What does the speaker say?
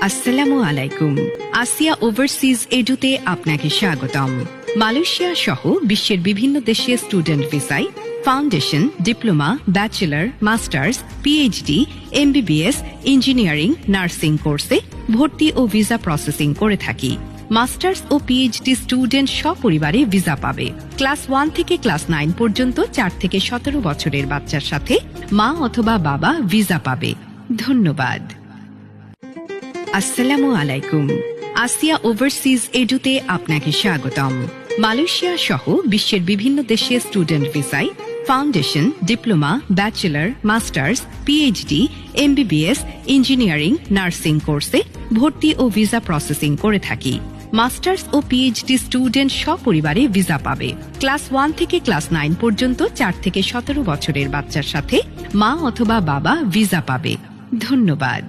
আসসালামু আলাইকুম। আসিয়া ওভারসিজ এডুতে আপনাকে স্বাগতম। মালয়েশিয়া সহ বিশ্বের বিভিন্ন দেশে স্টুডেন্ট ভিসায় foundation, diploma, bachelor, masters, PhD, MBBS, engineering, nursing কোর্সে ভর্তি ও ভিসা প্রসেসিং করে থাকি। মাস্টার্স ও পিএইচডি স্টুডেন্ট সপরিবারে ভিসা পাবে। ক্লাস 1 থেকে ক্লাস 9 পর্যন্ত 4 থেকে 17 বছরের বাচ্চার সাথে মা অথবা বাবা ভিসা পাবে। ধন্যবাদ। আসসালামু আলাইকুম। আসিয়া ওভারসিজ এডুতে আপনাকে স্বাগতম। মালয়েশিয়া সহ বিশ্বের বিভিন্ন দেশে স্টুডেন্ট ভিসায় foundation, diploma, bachelor, masters, PhD, MBBS, engineering, nursing কোর্সে ভর্তি ও ভিসা প্রসেসিং করে থাকি। মাস্টার্স ও পিএইচডি স্টুডেন্ট সপরিবারে ভিসা পাবে। ক্লাস 1 থেকে ক্লাস 9 পর্যন্ত 4 থেকে 17 বছরের বাচ্চার সাথে মা অথবা বাবা ভিসা পাবে। ধন্যবাদ।